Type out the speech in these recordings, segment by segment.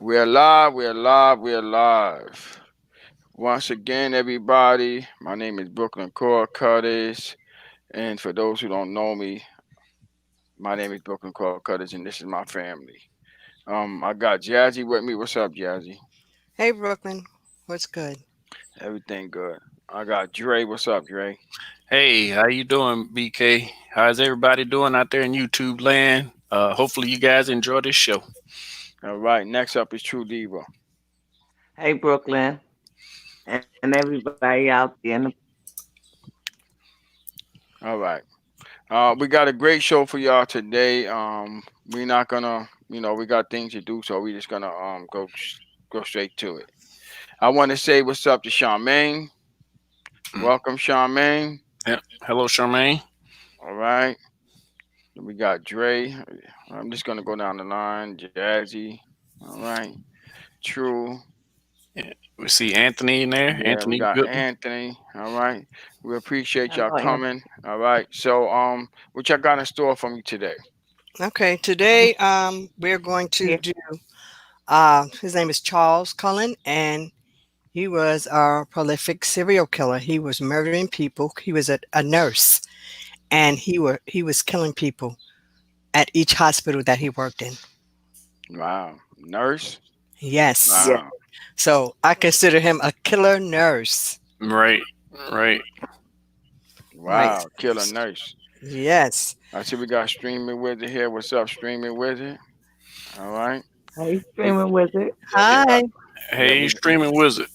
We're live, we're live, we're live. Once again, everybody, my name is Brooklyn Core Cutters. And for those who don't know me, my name is Brooklyn Core Cutters, and this is my family. I got Jazzy with me. What's up, Jazzy? Hey, Brooklyn. What's good? Everything good. I got Dre. What's up, Dre? Hey, how you doing, BK? How's everybody doing out there in YouTube land? Hopefully you guys enjoy this show. All right, next up is True Diva. Hey, Brooklyn, and everybody out there. All right. We got a great show for y'all today. We're not gonna, we got things to do, so we're just gonna go straight to it. I want to say what's up to Charmaine. Mm. Welcome, Charmaine. Yeah. Hello, Charmaine. All right. We got Dre. I'm just gonna go down the line. Jazzy. All right. True. Yeah. We see Anthony in there. Yeah, we Anthony got Goodman. Anthony. All right. We appreciate y'all Hello, Ann. coming. All right. So, what y'all got in store for me today? Okay, today we're going to Here. do. His name is Charles Cullen, and he was a prolific serial killer. He was murdering people. He was a nurse, and he was killing people at each hospital that he worked in. Wow. Nurse. Yes, Yeah. Wow. so I consider him a killer nurse. Right. Right. Right. Wow. Killer nurse. Yes. I see we got Streaming Wizard here. What's up, Streaming Wizard? All right. Hey, We streaming wizard. yeah we got Hi. yeah Hey, streaming wizard.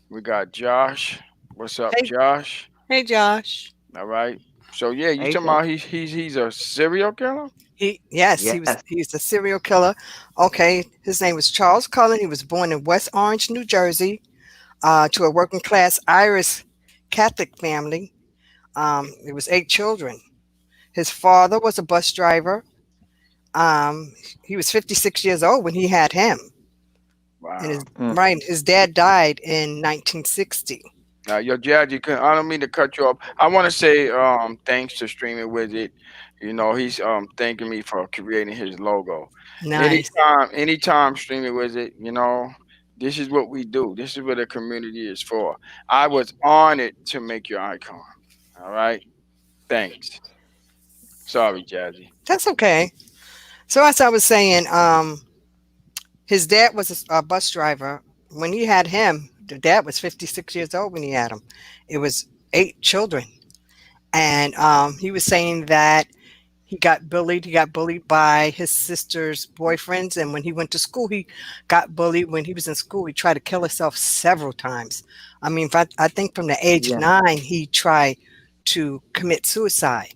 we got Josh. What's up, Hey. Josh? Hey, Josh. All right. So yeah, you Hey, talking Joe. about he's a serial killer? Yes, he Yes. was he's a serial killer. Okay, his name was Charles Cullen. He was born in West Orange, New Jersey, to a working class Irish Catholic family. It was 8 children. His father was a bus driver. Um, he was 56 years old when he had him, and Wow. his right his dad died in 1960. Yo, Jazz, I don't mean to cut you off. I want to say thanks to Streaming Wizard. He's thanking me for creating his logo. Nice. Anytime Streaming Wizard, this is what we do. This is what the community is for. I was honored to make your icon. All right. Thanks. Sorry, Jazzy. That's okay. So as I was saying, his dad was a bus driver. When he had him, the dad was 56 years old when he had him. It was 8 children. And he was saying that he got bullied. He got bullied by his sister's boyfriends. And when he went to school, he got bullied. When he was in school, he tried to kill himself several times. I mean, I think from the age of Yeah. 9, he tried to commit suicide.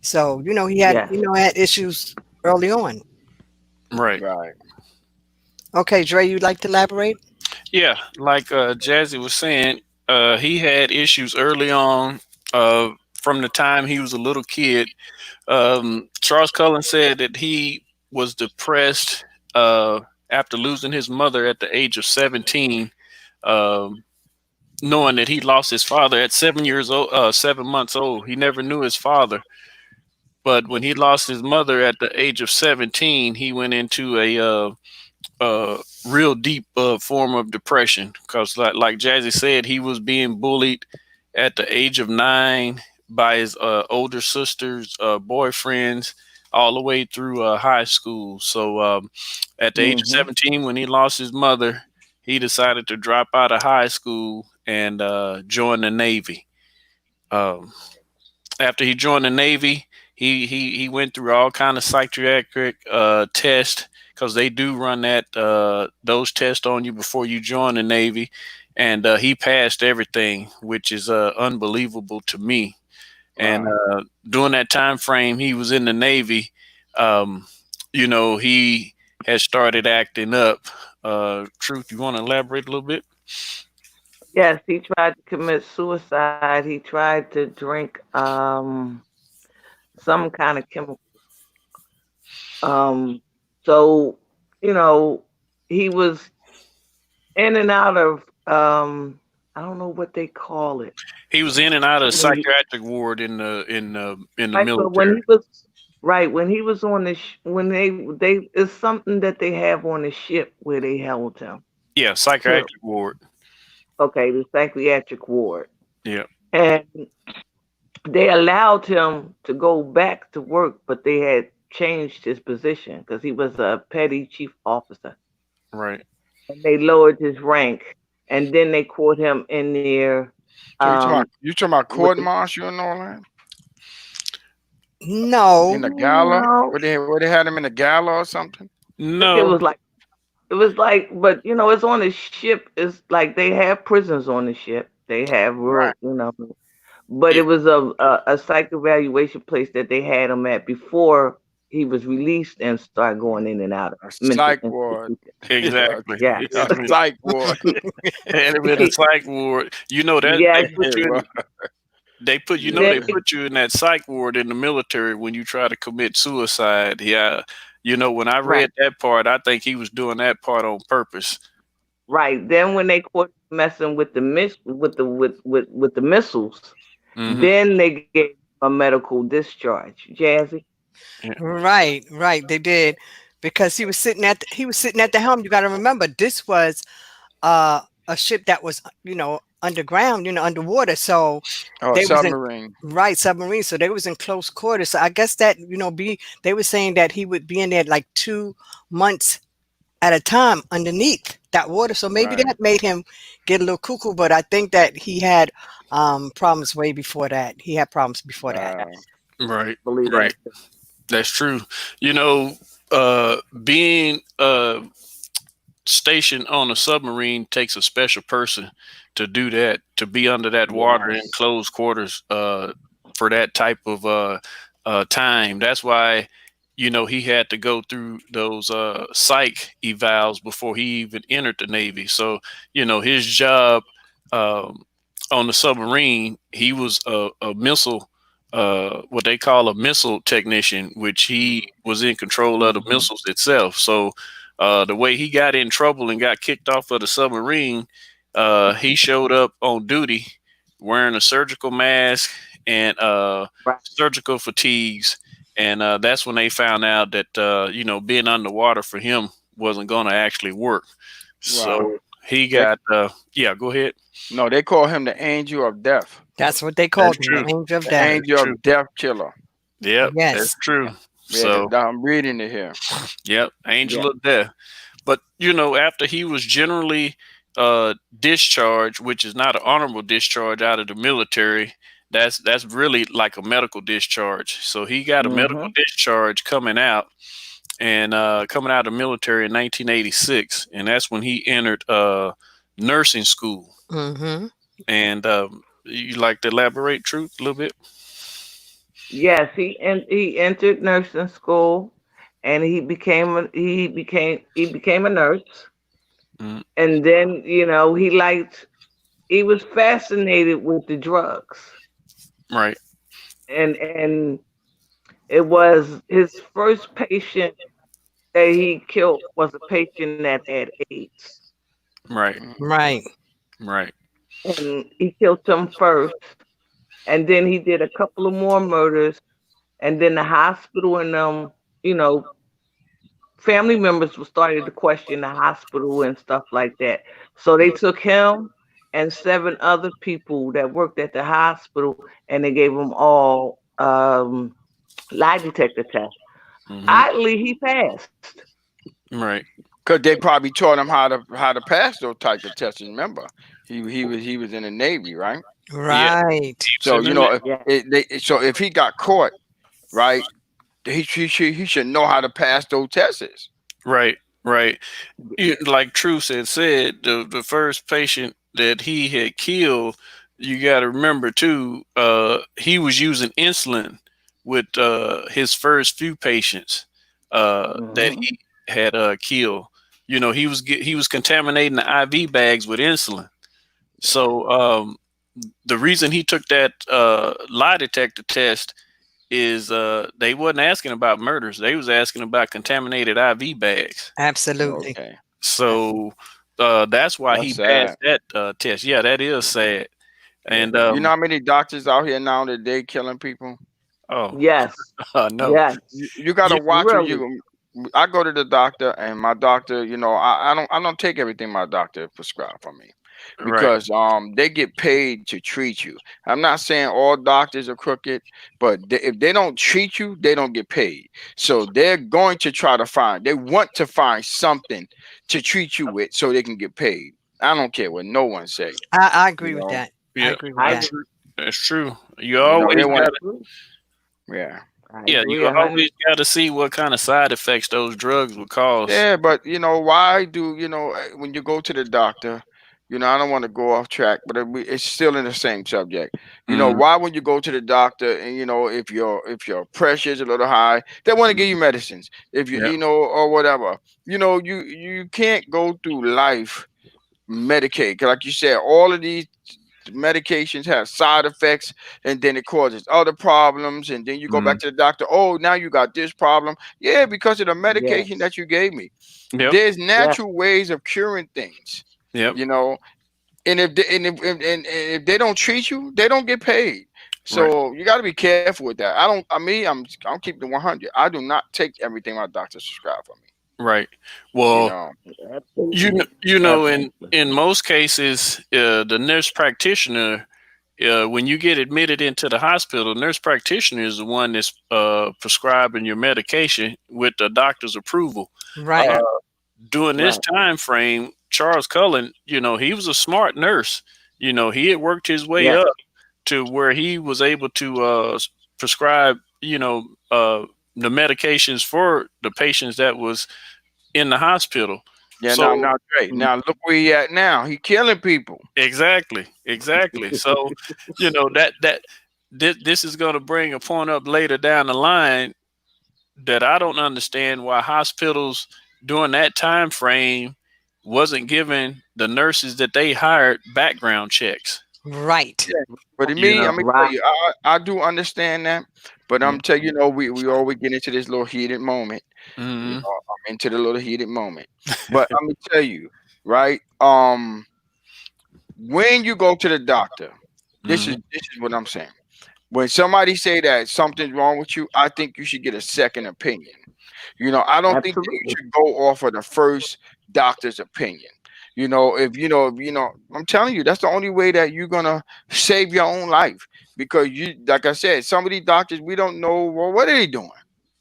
So, he had, Yes. had issues early on. Right. Right. Okay, Dre, you'd like to elaborate? Yeah. Like Jazzy was saying, he had issues early on. From the time he was a little kid. Charles Cullen said that he was depressed after losing his mother at the age of 17, um, knowing that he lost his father at 7 years old, 7 months old. He never knew his father, but when he lost his mother at the age of 17, he went into a real deep form of depression because, like Jazzy said, he was being bullied at the age of 9 by his older sister's boyfriends all the way through high school. So at the age of Mm-hmm. 17, when he lost his mother, he decided to drop out of high school and join the Navy. Um, After he joined the Navy, he went through all kind of psychiatric tests because they do run those tests on you before you join the Navy, and he passed everything, which is unbelievable to me. And Wow. during that time frame he was in the Navy, um, he has started acting up. Truth, you want to elaborate a little bit? Yes, he tried to commit suicide. He tried to drink some kind of chemical. Um, so you know, he was in and out of I don't know what they call it. He was in and out of When you, psychiatric ward in the right, but military. right when he was on the when they it's something that they have on the ship where they held him Yeah, to psychiatric ward. okay the psychiatric ward, Yeah, and they allowed him to go back to work, but they had changed his position because he was a petty chief officer, right. and they lowered his rank, and then they caught him in there, So um, you talking about with court the martial and all that in No, the gala? no, Where they had him in the gala or something? it No, was like but it's on the ship. It's like they have prisons on the ship. They have Right. real, but it it, was a psych evaluation place that they had him at before he was released and started going in and out of A mental psych ward. institution. exactly. Yeah. Had A him in, psych ward. had him in a psych ward. You know that Yes. they put Yeah, you well, in. They put Then they put you in that psych ward in the military when you try to commit suicide. Yeah, when I right, read that part, I think he was doing that part on purpose. right. Then when they caught him messing with the with the missiles, Hmm. then they gave him a medical discharge. Jazzy. Yeah, right, right. They did because he was sitting at the helm. You got to remember, this was a ship that was underground, underwater. So oh, they was in submarine. right submarine. So they was in close quarters. So I guess that they were saying that he would be in there like 2 months at a time underneath that water. So maybe Right. that made him get a little cuckoo. But I think that he had problems way before that. He had problems before that. Wow. right, Believe that. right. That's true. You know, being stationed on a submarine takes a special person to do that, to be under that water in Yes. close quarters for that type of time. That's why, he had to go through those psych evals before he even entered the Navy. So, his job um, on the submarine, he was a missile. What they call a missile technician, which he was in control of the Hmm. missiles itself. So, the way he got in trouble and got kicked off of the submarine, he showed up on duty wearing a surgical mask and Right. surgical fatigues. And that's when they found out that, being underwater for him wasn't going to actually work. Wow. So he They got, yeah, go ahead. no, they call him the angel of death. That's what they That's called him, the true. angel of The death. That's angel true. of death killer. Yep, that's Yes, true. Yeah, because So, I'm reading it here. yep, Yeah. angel of death. But after he was generally discharged, which is not an honorable discharge out of the military, that's really like a medical discharge. So he got a medical Hmm. discharge and coming out of the military in 1986, and that's when he entered nursing school. hmm And you like to elaborate, Truth, a little bit? Yes. He entered nursing school, and he became a nurse, Mm, and then he was fascinated with the drugs, right, and it was his first patient that he killed was a patient that had AIDS, right, Mhm. right, right, and he killed him first, and then he did a couple of more murders, and then the hospital and you know family members were started to question the hospital and stuff like that. So they took him and seven other people that worked at the hospital, and they gave them all lie detector tests. hmm, Oddly, he passed. right. Cause they probably taught him how to pass those type of tests. Remember, he was in the Navy, right? Yeah, right. he was So in the Yeah, so if he got caught, right, he should know how to pass those tests. right, right. Like Truth said, the first patient that he had killed, you got to remember too, he was using insulin with his first few patients that hmm he had killed. He was contaminating the IV bags with insulin. So the reason he took that lie detector test is they wasn't asking about murders; they was asking about contaminated IV bags. Absolutely. Okay, So that's why that's he passed sad. that test. Yeah, that is sad. Yeah. And You know how many doctors out here now that they killing people? Oh, Yes. no. Yes. You got to You, watch what Really. you. I go to the doctor, and my doctor, I don't take everything my doctor prescribe for me, right. because they get paid to treat you. I'm not saying all doctors are crooked, but if they don't treat you, they don't get paid. So they're going to try to find. They want to find something to treat you with, so they can get paid. I don't care what no one say. I You agree with know, that. I Yeah, agree with I that's that. agree. true. That's true. You they always want. got I to, agree. Yeah. I yeah, agree you a hundred. always got to see what kind of side effects those drugs would cause. Yeah, but why do when you go to the doctor, I don't want to go off track, but it's still in the same subject. Mm, Why when you go to the doctor, and if your pressure is a little high, they want to give you medicines. If yeah. or whatever, you can't go through life Medicaid. 'Cause like you said, all of these medications have side effects, and then it causes other problems, and then you go Mm, back to the doctor. Oh, now you got this problem. Yeah, because of the medication Yes. that you gave me. yep. There's Yes. natural ways of curing things, Yep. you know and if they don't treat you, they don't get paid. Right. So you got to be careful with that. I don't I mean I'm keeping the 100. I do not take everything my doctor subscribe for me, Right. you Well, know Absolutely. Absolutely. in most cases, the nurse practitioner, when you get admitted into the hospital, nurse practitioner is the one that's prescribing your medication with the doctor's approval. Right. Uh, During this Right. time frame, Charles Cullen, he was a smart nurse. He had worked his way Yes. up to where he was able to prescribe, the medications for the patients that was in the hospital. yeah. Now So Dre, now look where he at now. He killing people. exactly, exactly. So this is going to bring a point up later down the line that I don't understand why hospitals during that time frame wasn't giving the nurses that they hired background checks. Right. Yeah. But in You me, know. I'm gonna tell Right. you, I do understand that. But Yeah. I'm telling you, we always get into this little heated moment. Hmm. I'm into the little heated moment. But I'm gonna tell you, right? When you go to the doctor, Hmm. this is what I'm saying. When somebody say that something's wrong with you, I think you should get a second opinion. I don't think that you Absolutely. should go off of the first doctor's opinion. I'm telling you, that's the only way that you're gonna save your own life. Because like I said, some of these doctors, we don't know, well, what are they doing?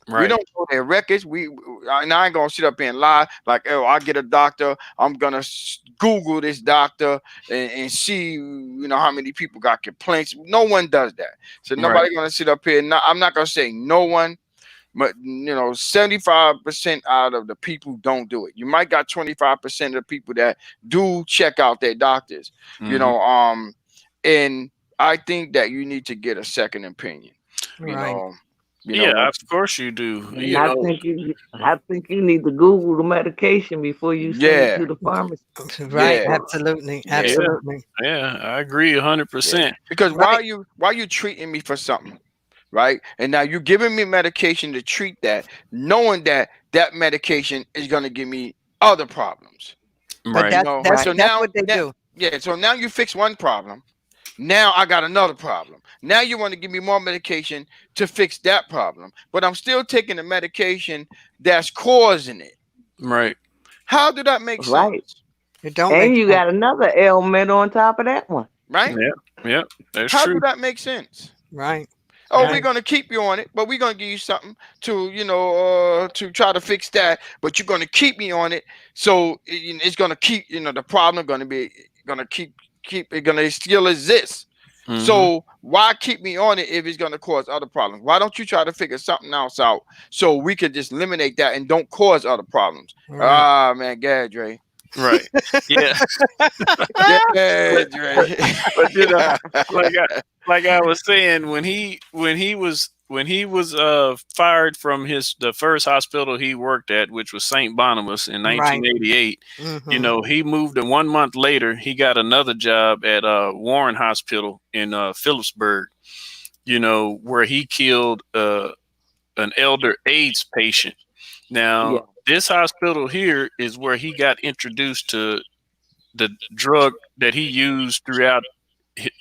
We Right. don't know their records. And I ain't gonna sit up here and lie like, oh, I get a doctor. I'm gonna Google this doctor and see, how many people got complaints. No one does that. So Right. nobody gonna sit up here. I'm not gonna say no one, but 75% out of the people don't do it. You might got 25% of the people that do check out their doctors. You Hmm. know, and I think that you need to get a second opinion. You Right. know, Yeah, once. of course you do. And I think you need to Google the medication before you send it Yeah, to the pharmacy. Right. yeah, Absolutely. yeah, Yeah, Absolutely. yeah, I agree yeah. 100%. Because Right. why you treating me for something, right? And now you're giving me medication to treat that, knowing that that medication is gonna give me other problems. But Right. You know, that's Right. so that's now, what they now, do. yeah. So now you fix one problem. Now I got another problem. Now you want to give me more medication to fix that problem, but I'm still taking the medication that's causing it. Right. How do that make Right. sense? It don't And make you sense. got another ailment on top of that one. Right? Yeah. Yeah. That's How do true. that make sense? Right. Oh, we're Right. gonna keep you on it, but we're gonna give you something to try to fix that. But you're gonna keep me on it, so it's gonna keep the problem gonna keep it gonna still exist. Hmm. So why keep me on it if it's gonna cause other problems? Why don't you try to figure something else out so we can just eliminate that and don't cause other problems? Right. Ah man, yeah, Dre. Right. Yeah. Yeah, but but Dre. but like I was saying, when he was fired from the first hospital he worked at, which was St. Barnabas in Right. 1988, Hmm. he moved, and 1 month later he got another job at Warren Hospital in Phillipsburg. Where he killed an elder AIDS patient. Yeah. Now, this hospital here is where he got introduced to the drug that he used throughout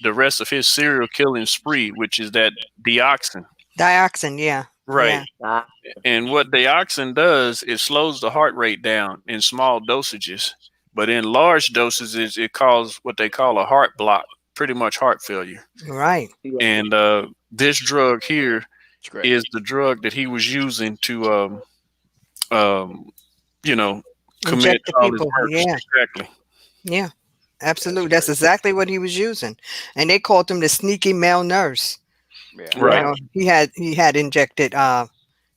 the rest of his serial killing spree, which is that dioxin. Dioxin, yeah. Right. Yeah. Ah, And what dioxin does, it slows the heart rate down in small dosages. But in large dosages, it causes what they call a heart block, pretty much heart failure. Right. yeah. And this drug here It's great. is the drug that he was using to, um, you know, commit Inject the all his people. murders. Yeah. Exactly. Yeah. That's Absolutely. That's great. exactly what he was using. And they called him the sneaky male nurse. Yeah. You Right. Yeah. know, he had injected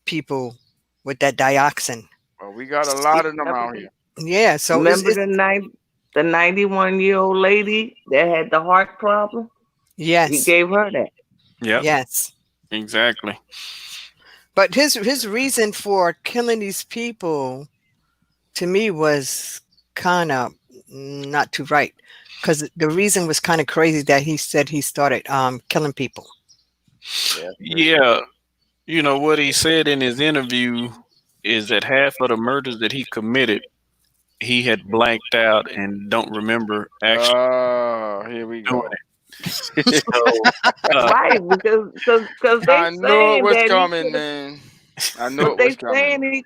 people with that dioxin. Well, we got a lot of them Remember, out here. Yeah. So remember it's the 91-year-old lady that had the heart problem? He yes. gave her that. Yep. Yes. Exactly. But his reason for killing these people to me was kind of not too right, because the reason was kind of crazy that he said he started killing people. Yeah, that's crazy. Yeah. What he said in his interview is that half of the murders that he committed, he had blanked out and don't remember actually Oh, here we doing go. it. So, Right, because they I knew it saying was that he coming, could have, man. I knew but it was they coming. saying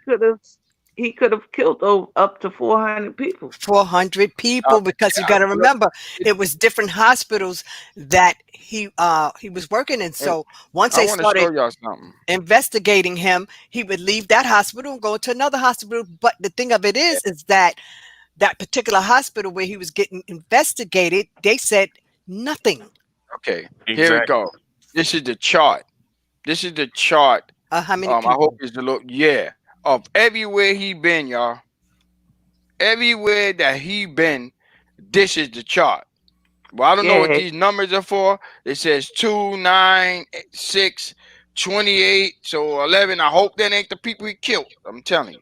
he could have killed up to 400 people. 400 I, people, because you I, got to look, remember it was different hospitals that he was working in. and So once I they want to show started y'all something. investigating him, he would leave that hospital and go to another hospital. But the thing of it is that that particular hospital where he was getting investigated, they said nothing. Okay, here we exactly. go. This is the chart. This is the chart. How many I hope people? it's the look. Yeah, of everywhere he been, y'all. Everywhere that he been, this is the chart. Well, I don't know what Yeah, these numbers are for. It says 2, 9, 6, 28, so 11. I hope that ain't the people he killed. I'm telling you.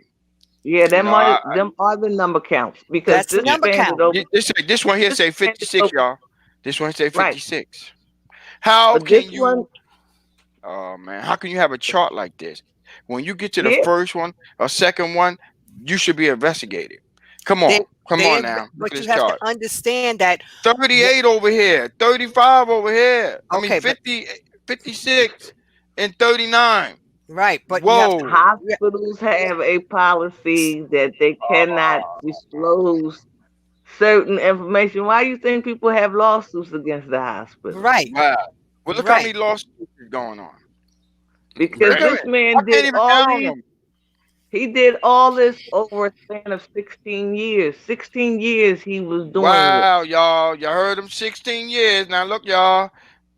yeah, You know, I, them are the number counts because That's the this Yeah. number man did count. over this one here this say man did 56, over y'all. This one say right. 56. How But this can one, you Oh man, how can you have a chart like this? When you get to the yeah, first one or second one, you should be investigated. They Come they on inve- now. Look at but you this have to chart. understand that. wh- 38 over here, 35 over here. I mean Okay, but 50, 56, and 39. right, but you have to. Whoa. Yeah, hospitals have a policy that they cannot disclose certain information. Why you think people have lawsuits against the hospital? right, Wow. Well, look how right. many lawsuits is going on. Because Look at Right. me. this I man can't did even all count these them. he did all this over a span of 16 years. 16 years he was doing this. Wow, y'all. Y'all heard him 16 years. Now look, y'all.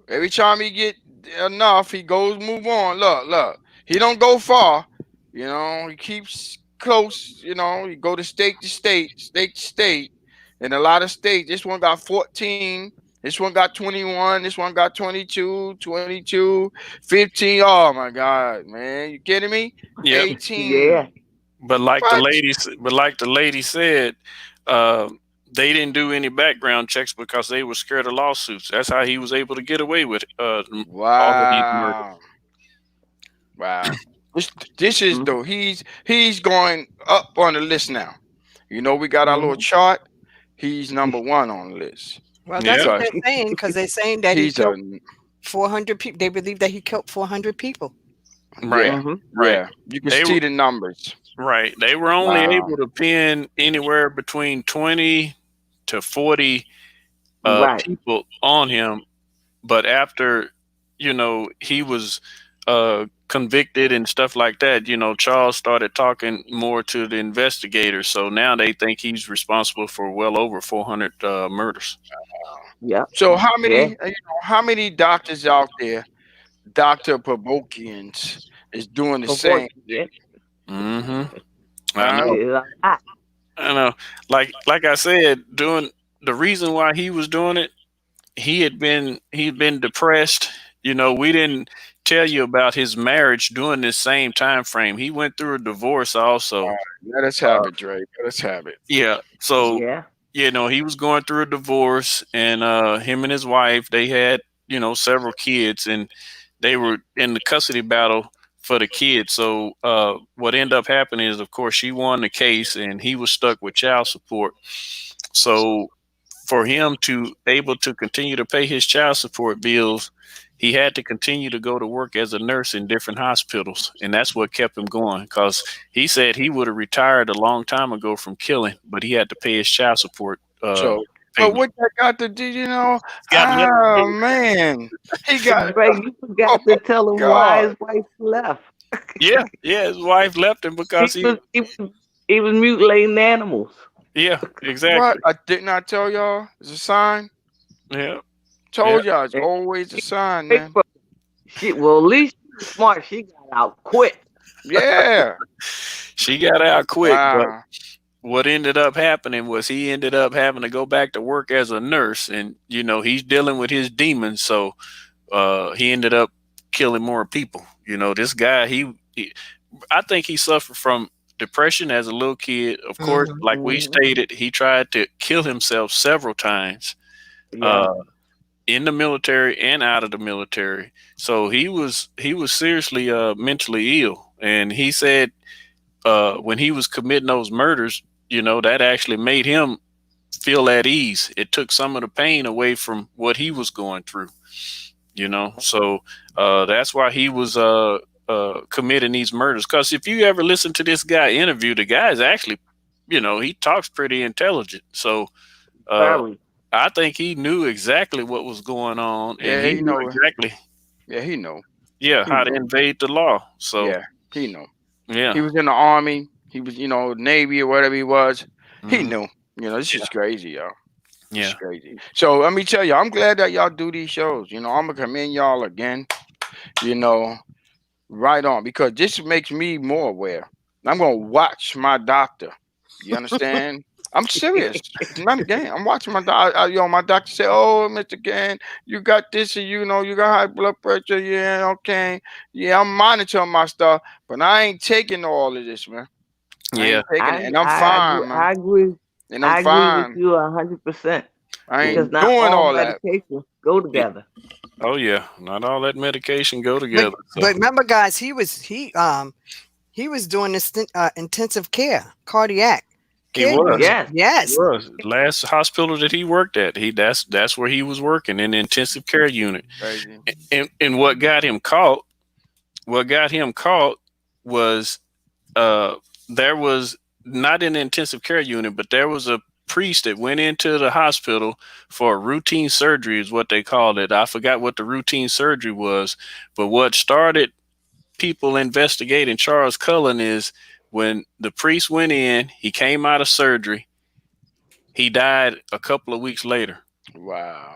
Every time he get enough, he goes move on. Look. He don't go far. He keeps close. He go to state to state, state to state. In a lot of states, this one got 14. This one got 21. This one got 22, 22, 15. Oh my God, man. You kidding me? Yep. Yeah. 18. But What? like the lady said, uh, they didn't do any background checks because they were scared of lawsuits. That's how he was able to get away with all of these murders. Wow. Wow. This is Mhm. though he's going up on the list now. We got our little Mhm. chart. He's number one on the list Well, that's Yeah. what because they're saying, because they're saying that he he's a killed 400 people. They believe that he killed 400 people. Right. yeah, Mhm. Right. yeah. You can They see were the numbers. right. They were only Wow. able to pin anywhere between 20 to 40 Right. people on him, but after he was convicted and stuff like that, Charles started talking more to the investigators, so now they think he's responsible for well over 400 murders. Yep. So Yeah. how many doctors out there, Doctor Provokians, is doing the For what? same? Yeah. Hmm. I Huh? know. It's a lot. I know. Like I said, doing the reason why he was doing it, he'd been depressed. We didn't tell you about his marriage during this same time frame. He went through a divorce also. Let us have it, Drake. Let us have it. Yeah. So, Yeah. he was going through a divorce, and him and his wife, they had, several kids, and they were in the custody battle for the kids. So, what ended up happening is, of course, she won the case, and he was stuck with child support. So, for him to able to continue to pay his child support bills, he had to continue to go to work as a nurse in different hospitals, and that's what kept him going. Because he said he would have retired a long time ago from killing, but he had to pay his child support So, but payment. what that got to do, Got nothing to oh do. man, he Hey, got, Ray, you oh forgot to tell him why God, his wife left. Yeah, yeah. His wife left him He because he. was he was he was mutilating animals. Yeah, what? exactly. I did not tell y'all. It's a sign. Yeah, yeah, Told y'all, it's And always a she sign, paid man. for well, at least she was smart. She got out quick. Yeah. she got out quick, but Wow. what ended up happening was he ended up having to go back to work as a nurse, and he's dealing with his demons, so he ended up killing more people. This guy, he I think he suffered from depression as a little kid. Of course, Hmm. like we Hmm. stated, he tried to kill himself several times Yeah. uh, in the military and out of the military. So he was seriously mentally ill, and he said when he was committing those murders, that actually made him feel at ease. It took some of the pain away from what he was going through. So that's why he was committing these murders. Because if you ever listen to this guy interview, the guy is actually, he talks pretty intelligent. So uh, Very. I think he knew exactly what was going on, and Yeah, he he knew know. exactly, Yeah, he know. yeah, He how to know. invade the law. So Yeah, he know. yeah, He was in the army. He was, Navy or whatever he was. He hmm knew. This yeah, is crazy, y'all. This is yeah, crazy. So let me tell you, I'm glad that y'all do these shows. I'm gonna commend y'all again. You know, right on, because this makes me more aware. I'm gonna watch my doctor. You understand? I'm serious. It's not a game. I'm watching my doctor. My doctor said, "Oh, Mr. Gann, you got this, and you got high blood pressure. Yeah, okay. Yeah, I'm monitoring my stuff, but I ain't taking all of this, man. I yeah, ain't taking it, I and I'm I fine, agree. man. I agree. And I'm I agree with fine. you 100%. I yeah. Because ain't not doing all all that. medications go Yeah. together. Oh yeah, not all that medication go But together. So but remember, guys, he was doing this intensive care, cardiac he care was. unit. Yes. He Yes. was. Last hospital that he worked at, that's where he was working in the intensive care unit. Crazy. And what got him caught was uh there was not in the intensive care unit, but there was a priest that went into the hospital for a routine surgery is what they called it. I forgot what the routine surgery was, but what started people investigating Charles Cullen is when the priest went in, he came out of surgery, he died a couple of weeks later, Wow.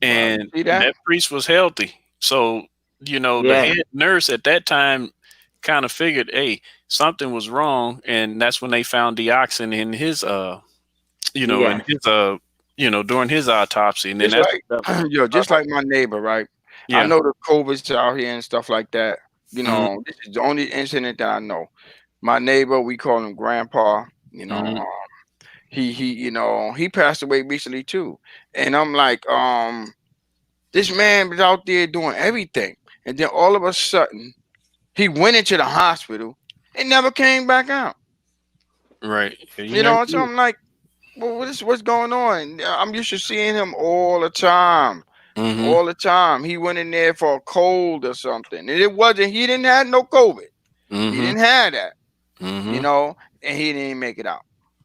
Wow. You and see that? that priest was healthy. So, the Yes. head nurse at that time kind of figured, hey, something was wrong, and that's when they found dioxin in his Yes. during his autopsy, and then Just that's like So, just like my neighbor, right? I yeah. know the COVID's out here and stuff like that. Hmm. This is the only incident that I know. My neighbor, we call him Grandpa. Hmm. He passed away recently too. And I'm like, this man was out there doing everything, and then all of a sudden, he went into the hospital and never came back out. Right. Yeah, you never So do. I'm like, well, what's going on? I'm used to seeing him all the time. Hmm. All the time. He went in there for a cold or something. And it wasn't, he didn't have no COVID. He Hmm. didn't have that, you Hmm. know, and he didn't make it out.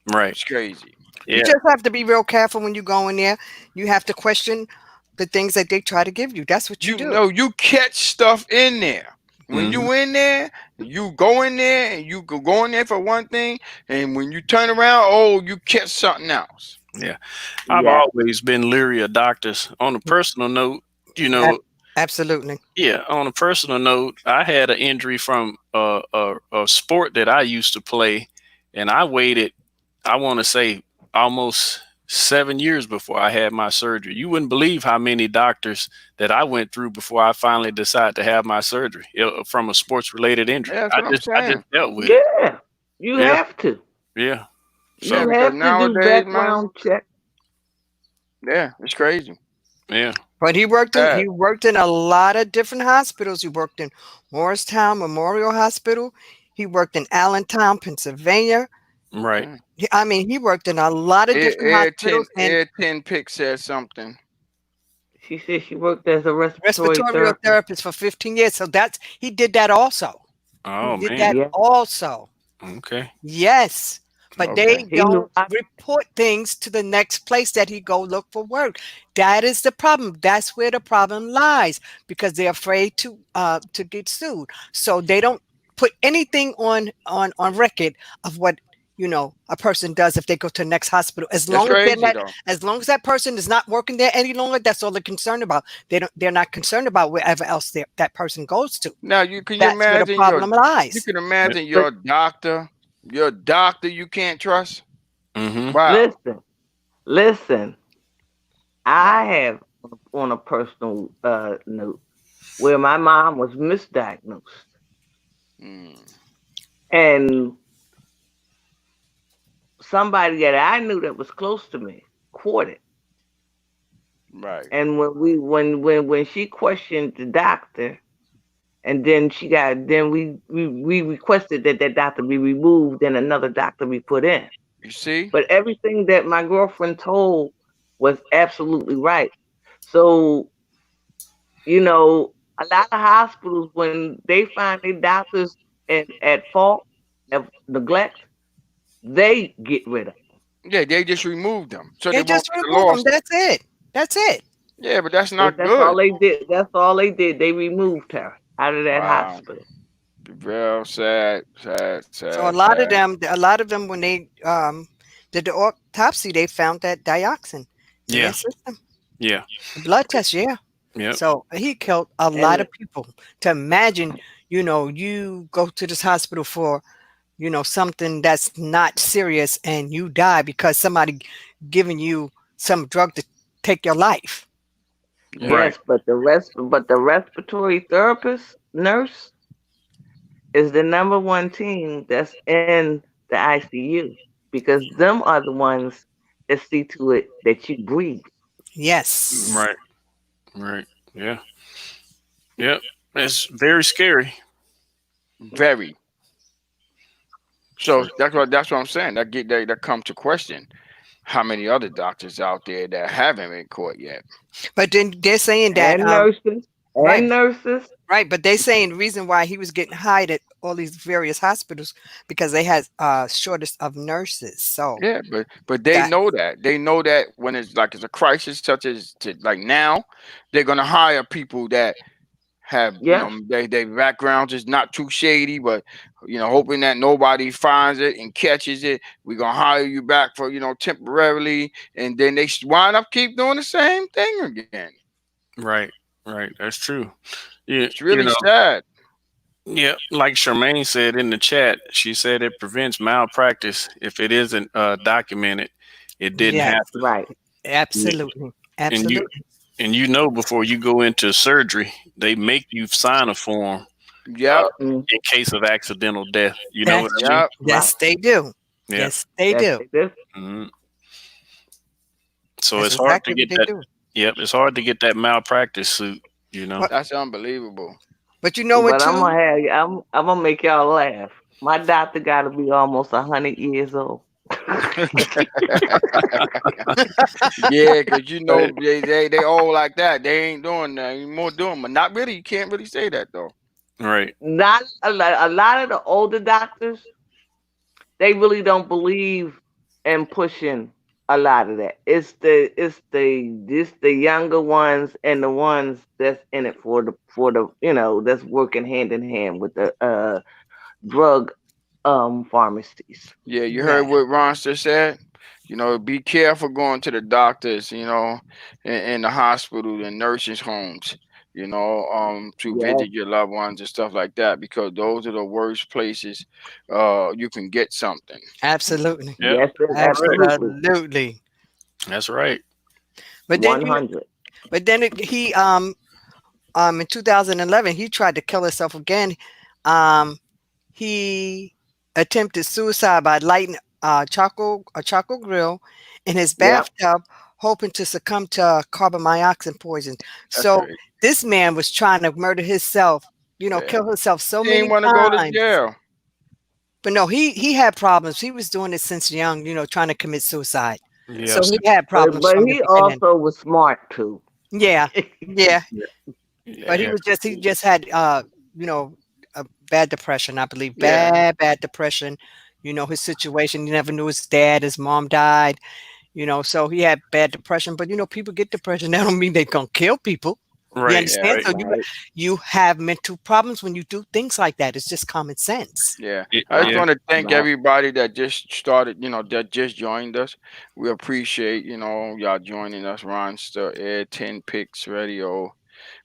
Right. It's crazy. You Yeah. just have to be real careful when you go in there. You have to question the things that they try to give you. That's what you You do. know, you catch stuff in there. When Hmm. you in there, you go in there and you go in there for one thing, and when you turn around, oh, you catch something else. Yeah. I've yes. always been leery of doctors. On a personal note, you Ab- know, Absolutely. yeah, on a personal note, I had an injury from a sport that I used to play, and I waited, I want to say, almost 7 years before I had my surgery. You wouldn't believe how many doctors that I went through before I finally decided to have my surgery from a sports related injury. Yeah, that's I what I'm just I just saying. dealt with it. Yeah. You Yeah, have to. yeah. Yeah, So You because have to do nowadays, man, background check. yeah, it's crazy. yeah, But he It's worked in sad. he worked in a lot of different hospitals. He worked in Morristown Memorial Hospital. He worked in Allentown, Pennsylvania. right. Yeah. I mean, he worked in a lot of different hospitals, and Air 10 Pick said something. She said she worked as a respiratory respiratory therapist. therapist for 15 years. So that's he did that also. He Oh did man. that Yeah, also. Okay. Yes, but Okay. they he knew don't how. report things to the next place that he go look for work. That is the problem. That's where the problem lies because they're afraid to get sued. So they don't put anything on record of what a person does if they go to the next hospital. As That's long as they're crazy not, though. as long as that person is not working there any longer, that's all they're concerned about. They're not concerned about wherever else that person goes to. Now you can you That's where the imagine problem you lies. can Yep. imagine But your doctor you can't trust. Mm-hmm. Wow. listen, listen. I Wow. have on a personal note where my mom was misdiagnosed, Mm, and somebody that I knew that was close to me caught it. right. And when she questioned the doctor, and then we requested that that doctor be removed and another doctor be put in. You see? But everything that my girlfriend told was absolutely right. So a lot of hospitals, when they find their doctors at fault of neglect, they get rid of them. Yeah, they just removed them so they They won't just get the remove them. loss. That's it. That's it. Yeah, but that's But not that's good. all they did. That's all they did. They removed her out of that Wow. hospital. Real sad, sad, So sad, sad. a lot of them, when they did the autopsy, they found that dioxin in their Yeah. system. Yeah. The blood test, yeah. Yep. So he killed a lot And of people. To imagine, you go to this hospital for, something that's not serious and you die because somebody giving you some drug to take your life. Yeah. Right. yes, but the respiratory therapist nurse is the number one team that's in the ICU because them are the ones that see to it that you breathe. Yes. Right. Right. Yeah. Yep. It's very scary. Very. So For that's what I'm saying. That come to question how many other doctors out there that haven't been caught yet. But then they're saying that And nurses right. and nurses. Right, but they saying the reason why he was getting hired at all these various hospitals because they had shortage of nurses. So Yeah, but they that know that. They know that when it's a crisis such as like now, they're gonna hire people that have Yes, their backgrounds is not too shady, but hoping that nobody finds it and catches it. We're gonna hire you back for temporarily, and then they wind up keep doing the same thing again. right. Right. That's true. Yeah. It's really Know. sad. Yeah. Like Charmaine said in the chat, she said it prevents malpractice if it isn't documented. It didn't yes, happen. right. Yeah. absolutely, And you absolutely. and before you go into surgery, they make you sign a form Yep, Mm, in case of accidental death. You know what That's I mean? yep. right. yes, they do. Yeah. Yes, they That's do. this. Mhm. So That's it's hard to exactly what get they that. do. Yep, it's hard to get that malpractice suit. You know. But That's unbelievable. but you know what But I'm too? gonna have you. I'm gonna make y'all laugh. My doctor got to be almost 100 years old. Yeah, because Right. they all like that. They ain't doing that anymore. Doing, but not really. You can't really say that though. Right. Not a lot of the older doctors. They really don't believe in pushing a lot of that. It's the younger ones and the ones that's in it for the that's working hand in hand with the drug pharmacies. Yeah, you heard Yeah, what Ron just said. Be careful going to the doctors. In the hospital and nursing homes. To Yes, visit your loved ones and stuff like that because those are the worst places. You can get something. absolutely, Yep. yes, That's right. absolutely. absolutely. That's right. But then 100. he in 2011 he tried to kill himself again. Um, he attempted suicide by lighting a charcoal grill in his Yep. bathtub, hoping to succumb to carbon monoxide poison. That's So crazy. this man was trying to murder himself, Yeah, kill himself so he ain't many want to go to times. jail. But no, he had problems. He was doing it since young, trying to commit suicide. Yeah. So he had But problems but from the he beginning. also was smart too. Yeah, yeah. Yeah. But Yeah. he just had you know, a bad depression, I believe. Yeah, Bad depression. You know, his situation, he never knew his dad, his mom died, you know, so he had bad depression. But you know, people get depression. That don't mean they gonna kill people. You Right. yeah, understand? Right. So Right. you have mental problems when you do things like that. It's just common sense. yeah. I just Right. Yeah. want to thank Right. everybody that just started, that just joined us. We appreciate, y'all joining us. Ron Ed, 10 Picks Radio.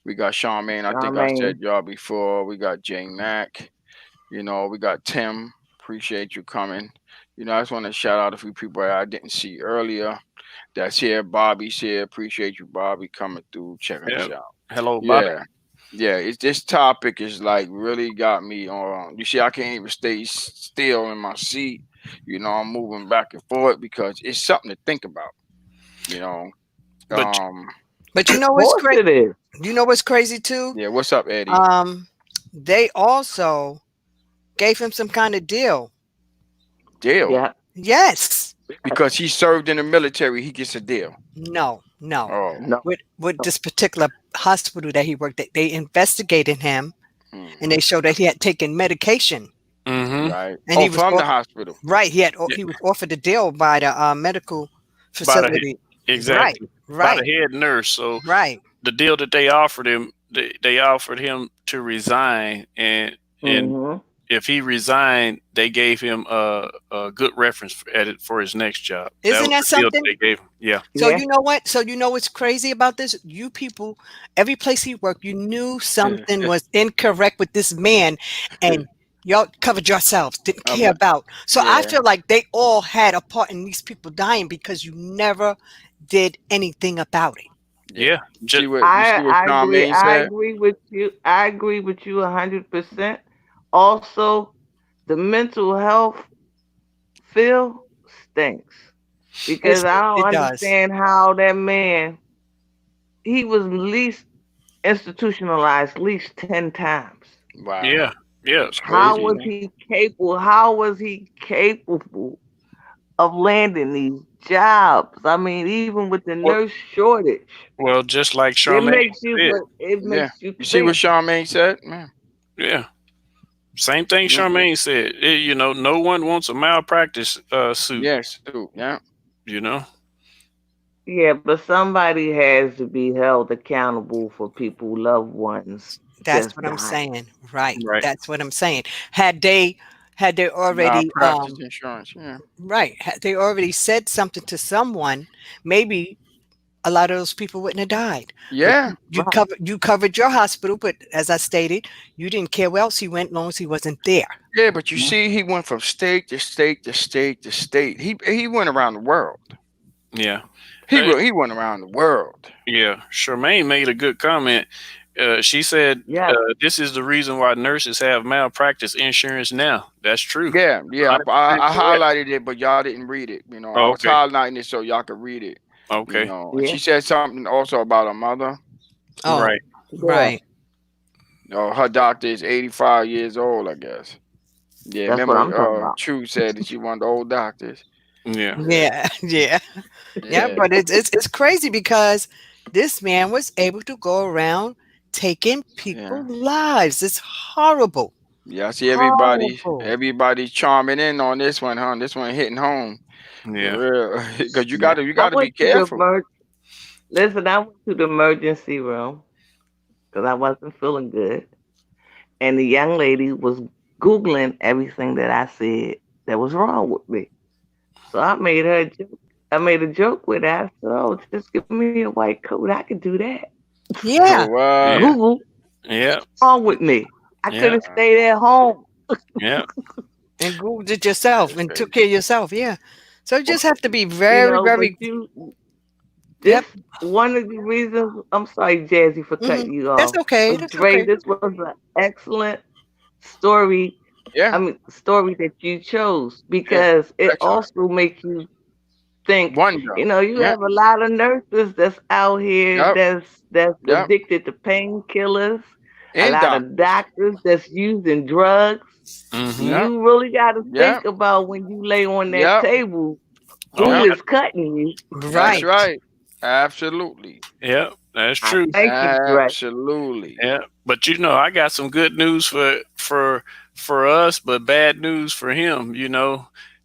We got Charmaine. I think I said Charmaine. y'all before. We got Jay Mack. We got Tim. Appreciate you coming. I just want to shout out a few people I didn't see earlier. That's here. Bobby's here. Appreciate you, Bobby, coming through, checking Yeah. us out. Hello, Bobby. Yeah. Yeah, it's this topic is like really got me on. You see, I can't even stay still in my seat. I'm moving back and forth because it's something to think about. You know, But But you Of know what's course great? it is. You know what's crazy too? yeah. What's up, Eddie? Um, they also gave him some kind of deal. Deal Yeah. Yes. because he served in the military. He gets a deal. No, no. Oh, No. With this particular hospital that he worked at, they investigated him and hmm, they showed that he had taken medication mm-hmm. right. and Oh, he was from the hospital. right. Yeah. He was offered a deal by the medical By the facility. Right, exactly by the right, head nurse. So right. the deal that they offered him, they offered him to resign, and Mm-hmm. if he resigned, they gave him a good reference for his next job. That Isn't was that the deal that something? they gave him. Yeah. So Yeah. you know what? So you know what's crazy about this? You people, every place he worked, you knew something was incorrect with this man, and y'all covered yourselves, didn't I'm care not. about. So I Yeah, feel like they all had a part in these people dying because you never did anything about it. yeah. Yeah. Just You see what I agree. Charmaine I said? agree with you. I agree with you 100%. Also, the mental health field stinks because I don't It does. understand how that man he was least institutionalized at least 10 times. Wow, yeah. Yeah. it's How crazy. was he capable? How was he capable of landing these jobs? I mean, even with the Well, nurse shortage, just like it Charmaine makes you said. it Yeah. makes you You see what think. Charmaine said? Man. Yeah. Same thing Yeah. Charmaine said. No one wants a malpractice suit. Yes, too. Yeah. You know. Yeah, but somebody has to be held accountable for people, loved ones That's just what I'm dying. saying. Right. Right. That's what I'm saying. Had they already Malpractice insurance. Yeah. right, had they already said something to someone, maybe a lot of those people wouldn't have died. But Yeah. Right. you covered your hospital, but as I stated, you didn't care where else he went, long as he wasn't there. Yeah, but you Mhm. see, he went from state to state to state to state. He went around the world. Yeah. He Uh, will. He went around the world. yeah. Charmaine made a good comment. She said, Yes. "This is the reason why nurses have malpractice insurance now." That's true. Yeah, yeah. 100% I correct. highlighted it, but y'all didn't read it. I Oh, was okay. highlighting it so y'all could read it. Okay. And Yeah. she said something also about her mother. Oh, Right. Yeah. right. Her doctor is 85 years old, I guess. Yeah, That's what remember, I'm talking about. True said that she one of the old doctors. Yeah. Yeah, Yeah, yeah. Yeah, yeah, but it's crazy because this man was able to go around taking yeah. people's lives. It's horrible. Yeah, I see Horrible. everybody's charming in on this one, huh? This one hitting home for Yeah. real. Because Yeah. you I gotta be went to the careful. listen, I went to the emergency room because I wasn't feeling good. And the young lady was Googling everything that I said that was wrong with me. So I made her a joke. I made a joke with her. I said, "Oh, just give me a white coat. I could do that." Yeah. Yeah. What? Google Yeah. wrong with me. I could Yeah. have stayed at home. Yeah. And Googled it yourself That's and took care crazy. of yourself. Yeah. So you just have to be But very, this yep. one of the reasons. I'm sorry, Jazzy, for Hmm. cutting you That's off. okay. But That's Dre, okay. this was an excellent story. I Yeah, mean, story that you chose yeah. because it Excellent. also makes you think. Wonder. You Yeah, have a lot of nurses that's out here yep, that's yep. addicted to painkillers. A And lot of doctors. doctors that's using drugs. Mm-hmm. Yep, You really got to yep, think about when you lay on that yep, table Oh who yep. yeah. is cutting you. That's Right. right. Absolutely. Yeah, that's I true. thank you, Dre. Absolutely. Yeah, but I got some good news for us, but bad news for him.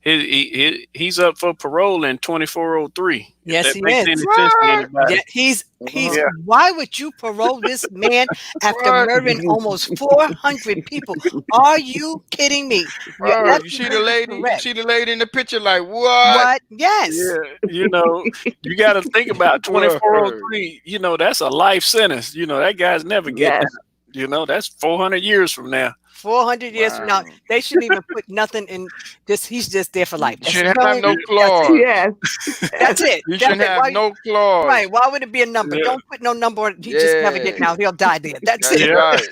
He's up for parole in 2403. If Yes, that he makes is. any sense to What? Yeah, anybody. he's. Uh-huh. Yeah, Why would you parole this man after What? murdering almost 400 people? Are you kidding me? You're Word. You see the absolutely lady? You correct. see the lady in the picture? Like what? What? Yes. yeah. You got to think about Word. 2403. That's a life sentence. That guy's never getting Yes. out. That's 400 years from now. 400 years from now, Wow. they shouldn't even put nothing in. Just he's just there for life. You That's shouldn't the have only. no That's it. clause. Yes. That's it. You That's shouldn't it. have Why? no Right? clause. Why would it be a number? Yeah, Don't put no number on. He just never Yeah, getting out. He'll die there. That's that's it. yeah, right.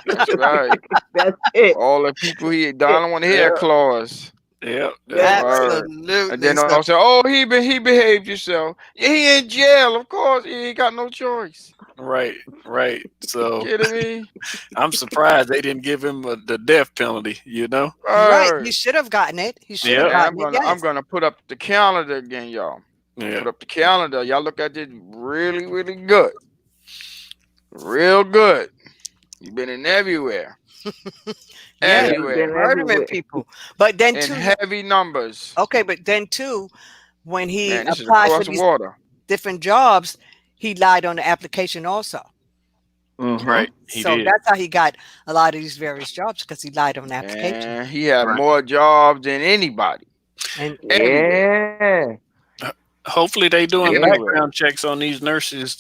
That's right. That's it. All the people he I It. don't want to hear a yeah, clause. yeah. That's Yes. right. Word. And Absolutely. then So also, oh, he behaved himself. Yeah, he in jail, of course. He ain't got no choice. Right, right. So Kidding me? I'm surprised they didn't give him the death penalty. right, he Word. should have gotten it. He should have Yep. Man, gotten it. I'm Yes. gonna put up the calendar again, y'all. Yeah. Put up the calendar. Y'all look at this really, really good. Real good. You've been in everywhere. Yeah, Yeah, you've Everywhere. been murdering everywhere. people. But then In too, you heavy numbers. okay. But then too, when he Man, this is applied for across the these water. different jobs, he lied on the application also. Mm-hmm. Right. He So did. that's how he got a lot of these various jobs because he lied on the application. Man, he had Right. more jobs than anybody. And Everywhere. Yeah. Hopefully they doing Everywhere. background checks on these nurses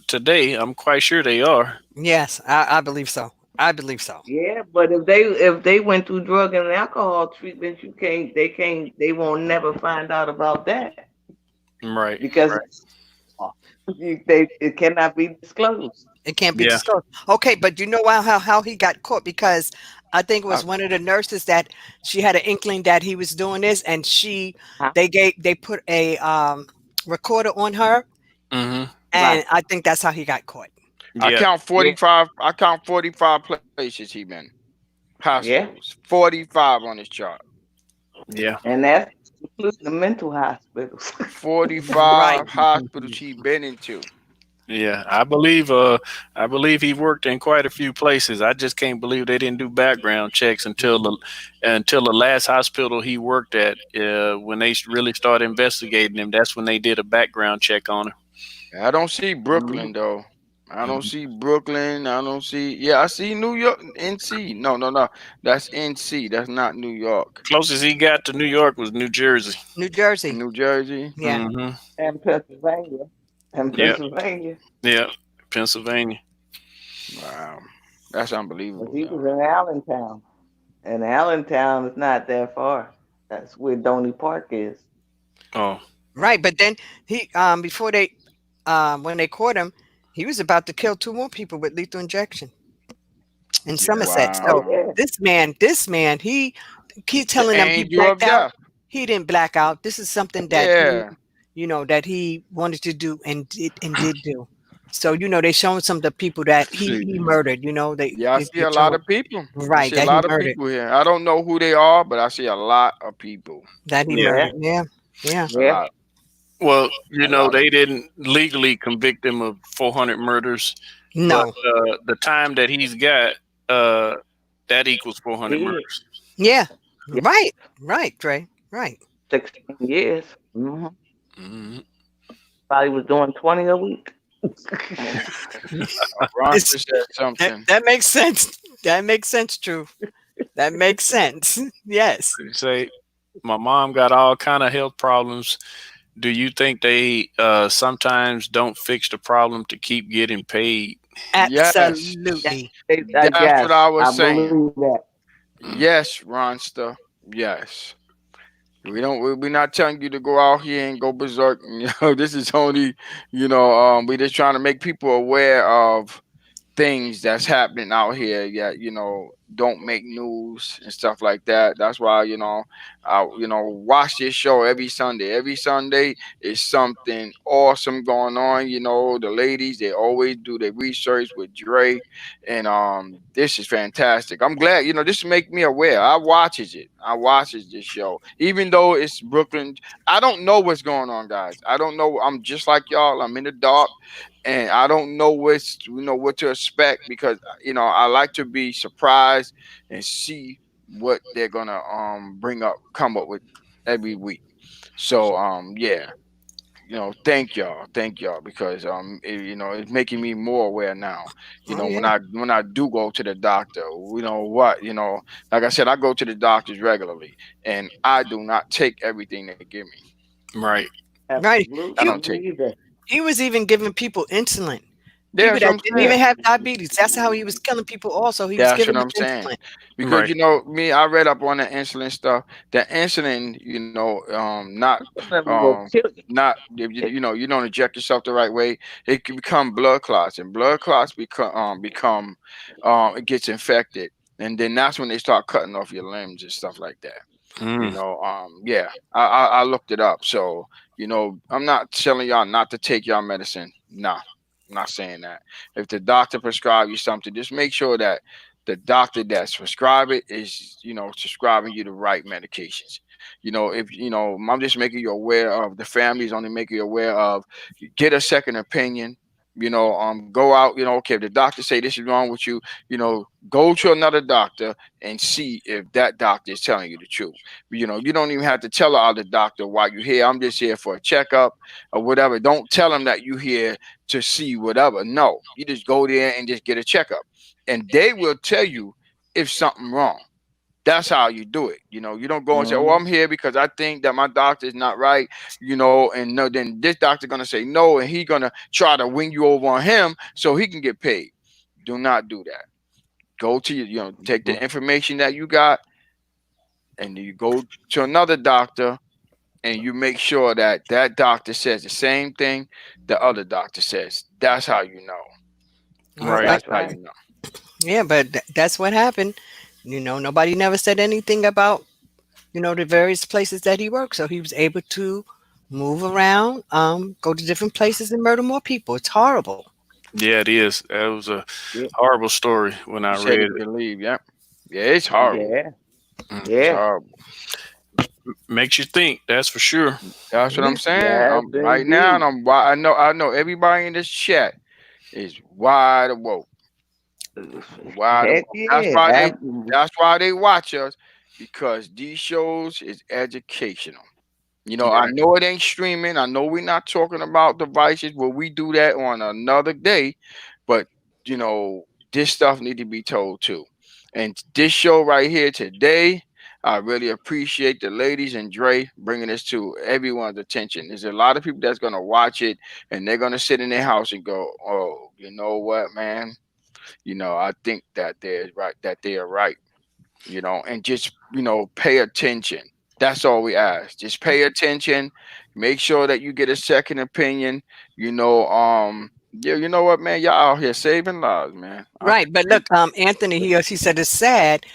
today. I'm quite sure they are. yes, I believe so. I believe so. Yeah, but if they went through drug and alcohol treatment, they won't never find out about that Right. because Right. it cannot be disclosed. It can't be Yeah. disclosed. Okay, but you know how he got caught because I think it I, was one of the nurses that she had an inkling that he was doing this, and Huh? they put a recorder on her, Mm-hmm. and Right. I think that's how he got caught. I Yeah. count Yeah. 45. I count 45 places he been. Yeah. Hospitals. 45 on his chart. Yeah. And that's including the mental hospitals. Right. 45 hospitals he been into. Yeah. I believe he worked in quite a few places. I just can't believe they didn't do background checks until the last hospital he worked at. When they really started investigating him, that's when they did a background check on him. I don't see Mhm. Brooklyn though. I don't Mhm. see Brooklyn. I don't see. Yeah, I see New York, NC. No, no, no. That's NC. That's not New York. Closest he got to New York was New Jersey. New Jersey. New Jersey. Yeah. Mm-hmm. And Pennsylvania. And Yeah. Pennsylvania. Yeah. Pennsylvania. Wow, that's But unbelievable, he was though. in Allentown. And Allentown is not that far. That's where Donny Park is. Oh. Right. But then he before they when they caught him, he was about to kill two more people with lethal injection in Yeah. Somerset. So Oh Wow, yeah. this man, he keep the telling them he angel of blacked out. death. He didn't black out. This is something that Yeah. that he wanted to do and did do. So they showing some of the people that he See. murdered. They Yeah, I they, see they a lot showing of people. I right see a that he lot of murdered, people here. I don't know who they are, but I see a lot of people. that he Yeah. Yeah. murdered. Yeah, yeah. A Yeah. lot. Well, A lot of they people. didn't legally convict him of 400 murders, but No, the time that he's got, uh, that equals 400 Did. murders. yeah, Yeah. right, right, Trey, right. 16 years. Hmm. Hmm. Probably was doing 20 a week. Ronster It's, said that something. that makes sense. That makes sense. True. That makes sense. Yes. You say, my mom got all kind of health problems. Do you think they sometimes don't fix the problem to keep getting paid? Yes. Yes, Absolutely. That's what yes, I I was saying. believe that. Mm. Yes, Ronster. Yes. We're not telling you to go out here and go berserk. This is only, we just trying to make people aware of things that's happening out here. Yeah, don't make news and stuff like that. That's why, I watch this show every Sunday. Every Sunday is something awesome going on. The ladies, they always do their research with Dre, and this is fantastic. I'm glad, this make me aware. I watches it. I watches this show, even though it's Brooklyn. I don't know what's going on, guys. I don't know. I'm just like y'all. I'm in the dark, and I don't know what to expect, because I like to be surprised and see what they're gonna come up with every week. So yeah, thank y'all, because it's making me more aware now. Oh When yeah. I do go to the doctor, like I said, I go to the doctors regularly, and I do not take everything they give me. Right. Right. I He Absolutely. don't take Me it. either. he was even giving people insulin. Yeah, People that's what that I'm didn't saying. even have diabetes. That's how he was killing people also. He was That's what giving them I'm saying. insulin. Because Right. me, I read up on the insulin stuff. The insulin, Will kill you. not if you don't inject yourself the right way, it can become blood clots, and blood clots it gets infected, and then that's when they start cutting off your limbs and stuff like that. Mm. Yeah, I looked it up. So I'm not telling y'all not to take y'all medicine. Nah, I'm not saying that. If the doctor prescribe you something, just make sure that the doctor that's prescribe it is prescribing you the right medications. If I'm just making you aware of, the families only making you aware of, get a second opinion. Go out. Okay, if the doctor say this is wrong with you, go to another doctor and see if that doctor is telling you the truth. You don't even have to tell the other doctor why you're here. I'm just here for a checkup or whatever. Don't tell them that you're here to see whatever. No, you just go there and just get a checkup, and they will tell you if something wrong. That's how you do it. You don't go and say, "Oh, Mm-hmm. I'm here because I think that my doctor is not right." And no, then this doctor gonna say no, and he gonna try to win you over on him so he can get paid. Do not do that. Go to take the information that you got, and you go to another doctor, and you make sure that that doctor says the same thing the other doctor says. That's how you know. Right. But That's That's how right. you know. yeah, but that's what happened. Nobody never said anything about the various places that he worked. So he was able to move around, go to different places and murder more people. It's horrible. Yeah, it is. That was a Yeah. horrible story when I You said read it, it. believe, yeah. Yeah, it's horrible. Yeah. Mm. It's Yeah. horrible. Makes you think, that's for sure. That's what I'm Yeah. saying. Yes, Right now, indeed. I know everybody in this chat is wide awoke. Wide Heck awoke. That's yeah. why they Absolutely. that's why they watch us, because these shows is educational. I Right. know it ain't streaming. I know we're not talking about devices, but we do that on another day. But this stuff need to be told too. And this show right here today, I really appreciate the ladies and Dre bringing this to everyone's attention. There's a lot of people that's gonna watch it, and they're gonna sit in their house and go, "Oh, you know what, man? I think that they are right." And just, pay attention. That's all we ask. Just pay attention. Make sure that you get a second opinion. Yeah, you know what, man? Y'all out here saving lives, man. I Right. But appreciate. look, Anthony, he said it's sad.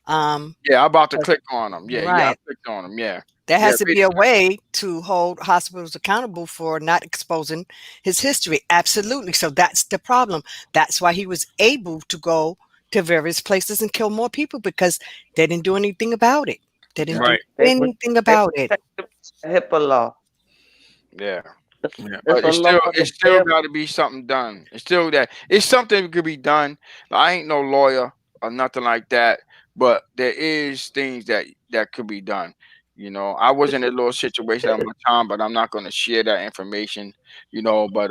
Um, Yeah, I'm about to 'cause- click on them. Yeah, I right. clicked on them. Yeah, There yeah. has to be a way to hold hospitals accountable for not exposing his history. Absolutely. So that's the problem. That's why he was able to go to various places and kill more people, because they didn't do anything about it. They didn't No, do Right. anything they about it. protect the HIPAA law. Yeah. Yeah. It's But a law it that still got to be something done. It's something that could be done. I ain't no lawyer or nothing like that, but there is things that could be done. I was in a little situation at my time, but I'm not going to share that information. But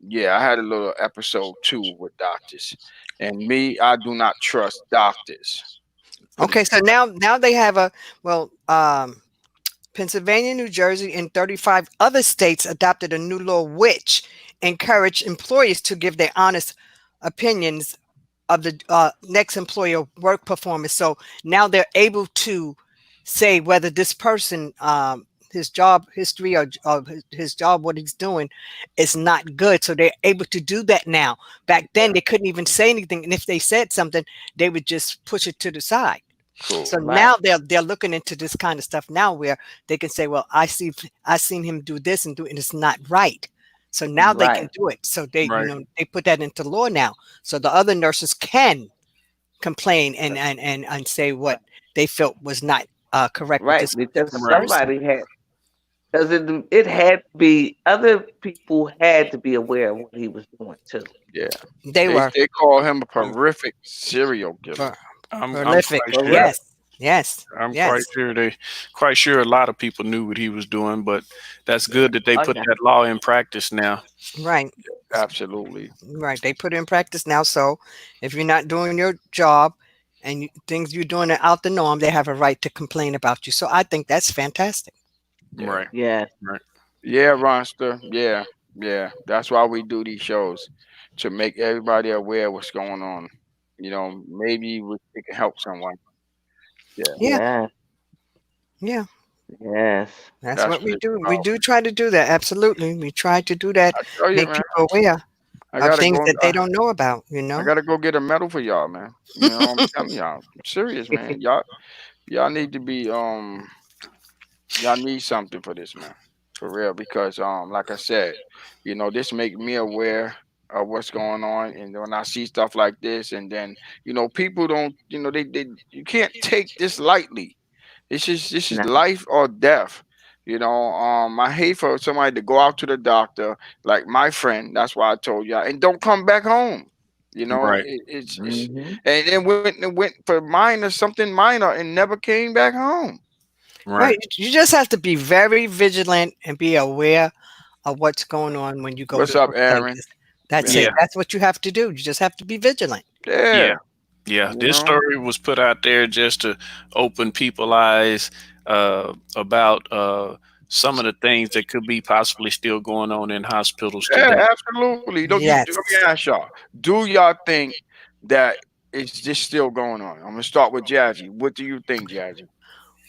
yeah, I had a little episode too with doctors, and me, I do not trust doctors. Put it Okay, so now they have well, Pennsylvania, New Jersey, and 35 other states adopted a new law which encourage employers to give their honest opinions of the next employer work performance. So now they're able to say whether this person his job history or his job, what he's doing, is not good. So they're able to do that now. Back then, they couldn't even say anything, and if they said something, they would just push it to the side. Cool. So Right. now they're looking into this kind of stuff now, where they can say, "Well, I seen him do this and do, and it's not right." So now they can Right. do it. So they, Right. they put that into law now. So the other nurses can complain and say what they felt was not correct with Right. this Because particular Right. person. somebody had, because it had to be, other people had to be aware of what he was doing too. Yeah. They They were they call him a I'm horrific serial killer. pro- I'm prolific. quite For sure. real. Yes, yes, I'm quite yes. sure they quite sure a lot of people knew what he was doing, but that's Yeah. good that they Oh put yeah. that law in practice now. Right, Absolutely. right. They put it in practice now. So if you're not doing your job and things you're doing are out the norm, they have a right to complain about you. So I think that's fantastic. Yeah. Right. Yes. Right. Yeah, Ronster. Yeah. Yeah. That's why we do these shows to make everybody aware of what's going on. Maybe it can help someone. Yeah. Yeah, Yes. yeah. Yes. That's That's what what we it's do. We about. do try to do that. Absolutely. We try to do that, I tell you, make man. people aware I of gotta things go. that they don't know about, you I know? gotta go get a medal for y'all, man. I'm telling y'all. I'm serious, man. Y'all need to be y'all need something for this, man. For real. Because like I said, this make me aware of what's going on. And when I see stuff like this, and then, people don't, they you can't take this lightly. This is No. life or death. I hate for somebody to go out to the doctor, like my friend. That's why I told you, and don't come back home. Right. It's Hmm. and then went for minor something minor and never came back home. Right. Right. You just have to be very vigilant and be aware of what's going on when you go to What's up, those Aaron? places. That's Yeah, it. Yeah. That's what you have to do. You just have to be vigilant. Yeah. yeah. Yeah. You This know, story was put out there just to open people eyes about some of the things that could be possibly still going on in hospitals today. yeah, absolutely. Don't you? Let me Yes. ask y'all: do y'all think that it's just still going on? I'm gonna start with Jazzy. What do you think, Jazzy?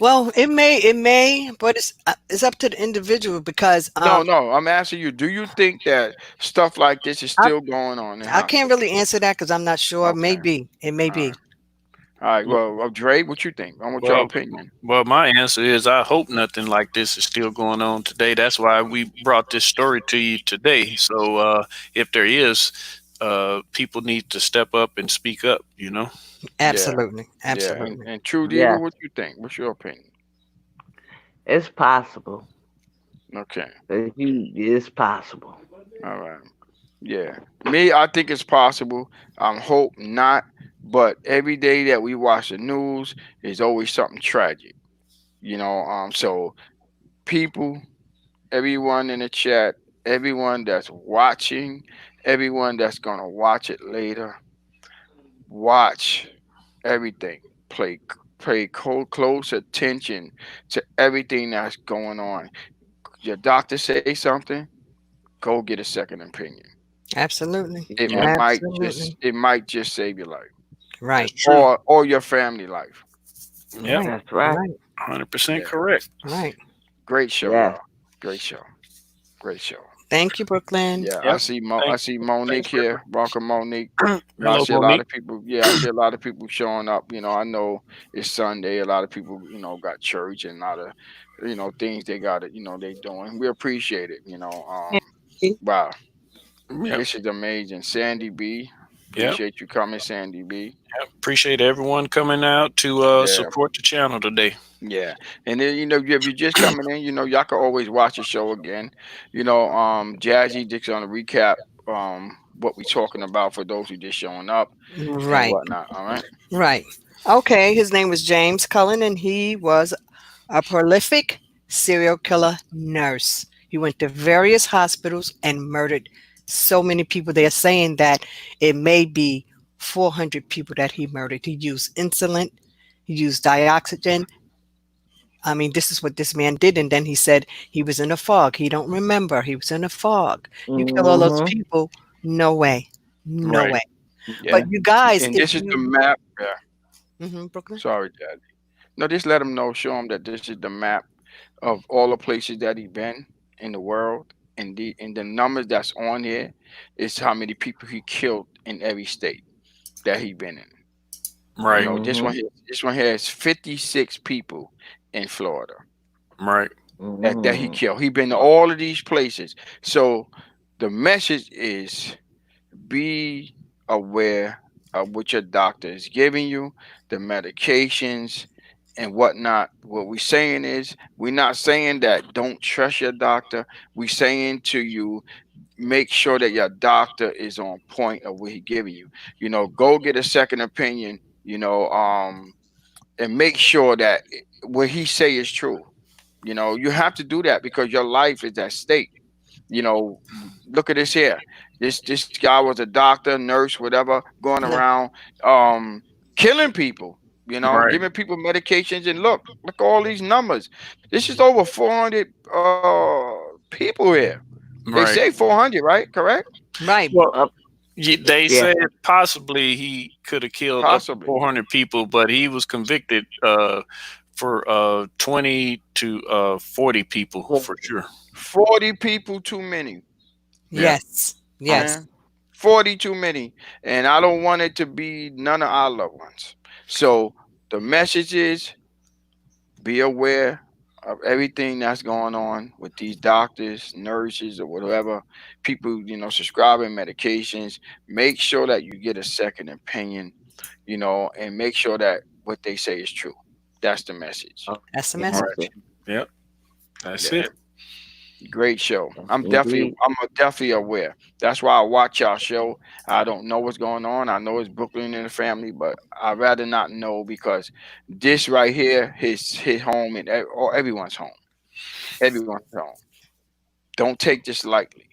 Well, it may, but it's up to the individual because No, no. I'm asking you: do you think that stuff like this is I still going on in I can't hospitals? really answer that because I'm not sure. Okay. Maybe it may All right. be. All right. Well, Dre, what you think? I want your Well, opinion. my answer is I hope nothing like this is still going on today. That's why we brought this story to you today. So if there is, people need to step up and speak up. You know. Yeah, Absolutely, yeah. And absolutely. and True Diva, Yes. what you think? What's your opinion? It's possible. Okay. It's possible. All right. Yeah. Me, I think it's possible. Hope not. But every day that we watch the news, is always something tragic. So people, everyone in the chat, everyone that's watching, everyone that's gonna watch it later, watch everything. Pay close attention to everything that's going on. Your doctor say something, go get a second opinion. Absolutely. It Yep. Yes. might just Absolutely. it might just save your life That's Right. true. or your family life. Yep. Right. That's right. Right. 100% Yeah. correct. Right. Great show, Yes. y'all. Great show. Great show. Thank you, Brooklyn. Yeah, I Yep. see I Thank, see thanks, Monique here. Welcome, Monique. I Hello, see a lot Monique. of people. Yeah, I see a lot of people showing up. I know it's Sunday. A lot of people, got church and a lot of, things they got. They doing. We appreciate it. Wow, Yep. this is amazing. Sandy B, Yep. appreciate you coming, Sandy B. Yep. Appreciate everyone coming out to Yeah. support the channel today. Yeah, and then if you're just coming in, y'all can always watch the show again. Jazzy just gonna recap what we talking about for those who just showing up and Right. whatnot. All right. Right. Okay. His name was James Cullen, and he was a prolific serial killer nurse. He went to various hospitals and murdered so many people. They're saying that it may be 400 people that he murdered. He used insulin, he used dioxygen. I mean, this is what this man did. And then he said he was in a fog. He don't remember. He was in a fog. You kill all those Hmm. people? No way. No Right. way. Yeah, But you guys, and if this is the you, map. Yeah. Brooklyn. Sorry, Jazzy. No, just let them know. Show them that this is the map of all the places that he been in the world, and the numbers that's on here is how many people he killed in every state that he been in. You Right. know, Mhm. this one here is 56 people in Florida Right. that he Mhm. killed. He been to all of these places. So the message is be aware of what your doctor is giving you, the medications and whatnot. What we're saying is, we're not saying that don't trust your doctor. We're saying to you, make sure that your doctor is on point of what he giving you. You know, go get a second opinion. You know, and make sure that what he say is true. You know, you have to do that because your life is at stake. You know, look at this here. This guy was a doctor, nurse, whatever, going Yeah. around killing people. You know, Right. giving people medications, and look all these numbers. This is over 400 people here. They say Right. 400, right? Correct? Right. Well, Up. they Yeah. said possibly he could have killed up to Possibly 400 people, but he was convicted for 20 to 40 people for sure. 40 people too many. Yeah. Yes. Yeah, Yes. 40 too many, and I don't want it to be none of our loved ones. So the message is, be aware of everything that's going on with these doctors, nurses, or whatever people, subscribing medications. Make sure that you get a second opinion, and make sure that what they say is true. That's the message. That's the You have Right. message. to. Yep. That's Yeah. it. Great show. Indeed. I'm definitely aware. That's why I watch y'all show. I don't know what's going on. I know it's Brooklyn in the family, but I'd rather not know because this right here his home and or everyone's home. Everyone's home. Don't take this lightly,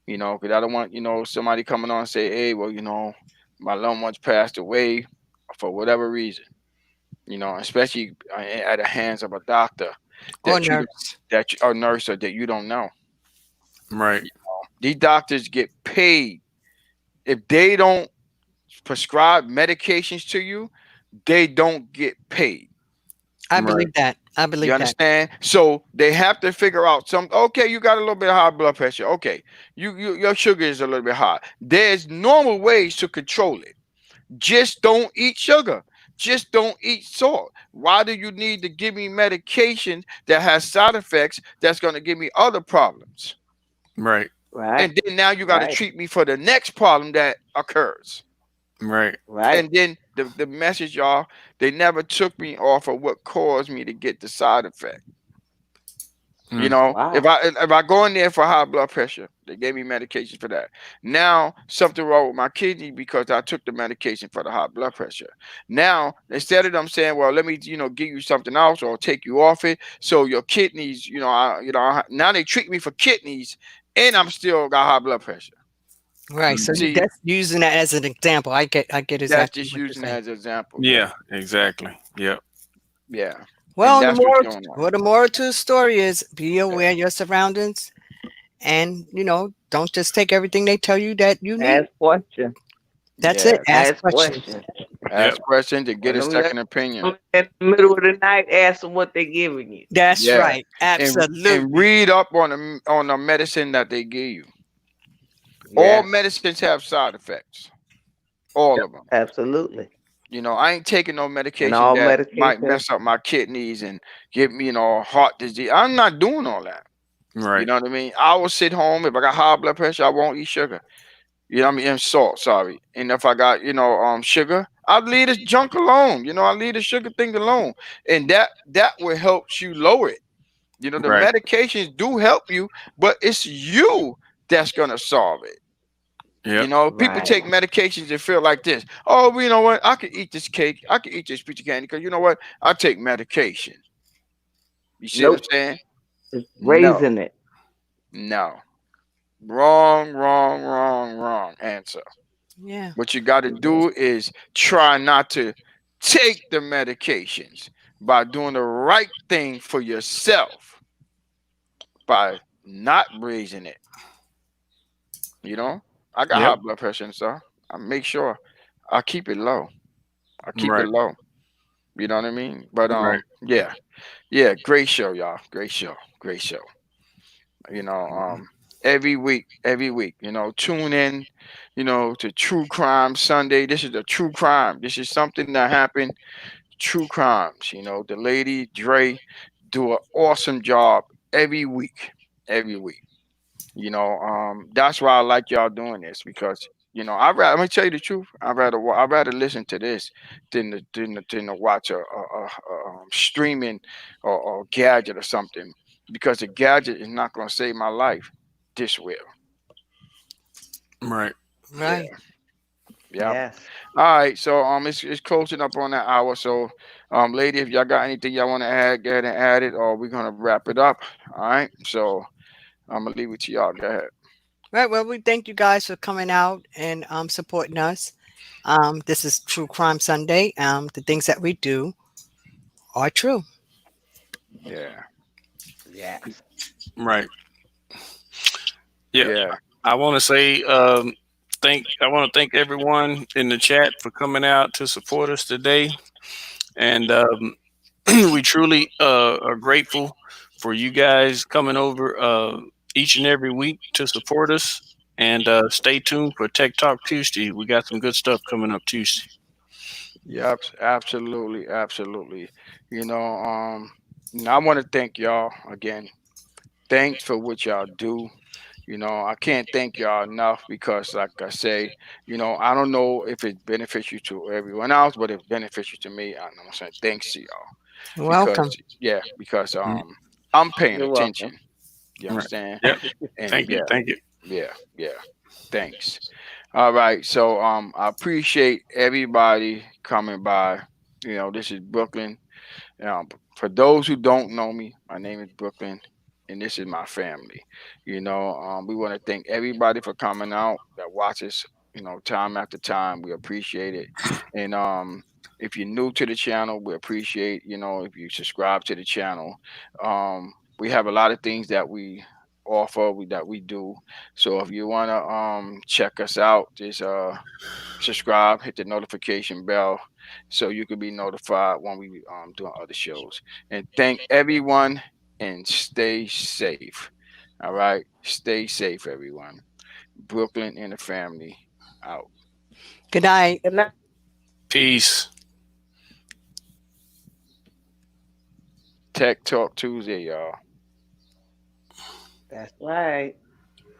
because I don't want somebody coming on and say, hey, well, my loved ones passed away for whatever reason. Especially at the hands of a doctor Or that you don't, nurse. or nurse or that you don't know. Right. These doctors get paid. If they don't prescribe medications to you, they don't get paid. I Right. believe that. I You believe that. understand? So they have to figure out some. Okay, you got a little bit of high blood pressure. Okay, your sugar is a little bit high. There's normal ways to control it. Just don't eat sugar. Just don't eat salt. Why do you need to give me medication that has side effects that's going to give me other problems? Right. Right. And then now you got to Right. treat me for the next problem that occurs. Right. Right. And then the message, y'all, they never took me off of what caused me to get the side effect. Mm. If Wow. I go in there for high blood pressure, they gave me medication for that. Now something wrong with my kidney because I took the medication for the high blood pressure. Now instead of them saying, well, let me give you something else or take you off it, so your kidneys, now they treat me for kidneys, and I'm still got high blood pressure. Right. So Mm. See, that's using that as an example. I get that's exactly just what you're using it saying. as an example. Yeah, Yeah. Exactly. Yep. yeah, and Well, the that's what's moral, going on. well, the moral to the story is be Yeah. aware of your surroundings, and don't just take everything they tell you that you need. Ask questions. That's it. Yes. Ask Ask questions. questions. Yep. Ask questions to get When a them young second opinion. in the middle of the night, ask them what they're giving you. That's Yeah, right. and Absolutely. read up on the medicine that they give you. All Yes. medicines have side effects. All Yep. of them. Absolutely. I ain't taking no And medication all that might medication. mess up my kidneys and give me, heart disease. I'm not doing all that. You Right. know what I mean? I will sit home. If I got high blood pressure, I won't eat sugar. You know what I mean? And salt, sorry. And if I got, sugar, I'll leave this junk alone. I'll leave the sugar thing alone. And that will help you lower it. The Right. medications do help you, but it's you that's gonna solve it. Yep. People Right. take medications and feel like this. Oh, well, you know what? I could eat this cake. I could eat this piece of candy because you know what? I take medication. You see what I'm Nope. saying? It's No, raising it. no. Wrong, wrong, wrong, wrong answer. Yeah. What you got to do is try not to take the medications by doing the right thing for yourself by not raising it. You know, I got Yep. high blood pressure and stuff. I make sure I keep it low. I keep it Right. low. You know what I mean? But Right. yeah, yeah, great show, y'all. Great show, great show. You know, every week, tune in, to True Crime Sunday. This is a true crime. This is something that happened. True crimes. The lady Dre do an awesome job every week, every week. That's why I like y'all doing this because let me tell you the truth. I'd rather listen to this than to watch a streaming or gadget or something because the gadget is not going to save my life. This will. Right. Right. Yeah. Yeah. Yes. All right. So it's closing up on that hour. So lady, if y'all got anything y'all want to add, go ahead and add it, or we're gonna wrap it up. All right. So I'm gonna leave it to y'all. Go ahead. Right. Well, we thank you guys for coming out and supporting us. This is True Crime Sunday. The things that we do are true. Yeah. Yes. Right. Yeah. Yeah. I want to say I want to thank everyone in the chat for coming out to support us today, and we truly are grateful for you guys coming over each and every week to support us. And stay tuned for Tech Talk Tuesday. We got some good stuff coming up Tuesday. Yep. Absolutely. Absolutely. You know. I want to thank y'all again. Thanks for what y'all do. I can't thank y'all enough because, like I say, I don't know if it benefits you to everyone else, but it benefits you to me. And I'm saying thanks to y'all because, Welcome. yeah, because Mm. I'm paying You're welcome. attention. You Right. understand? Yep. And Thank you. yeah, Thank you. yeah, yeah. Thanks. All right. So I appreciate everybody coming by. This is Brooklyn. For those who don't know me, my name is Brooklyn, and this is my family. We want to thank everybody for coming out that watches. Time after time, we appreciate it. And if you're new to the channel, we appreciate. If you subscribe to the channel, we have a lot of things that we offer, that we do. So if you wanna check us out, just subscribe, hit the notification bell so you can be notified when we doing other shows. And thank everyone and stay safe. All right. Stay safe, everyone. Brooklyn and the family out. Good night. Good night. Peace. Tech Talk Tuesday, y'all. That's right.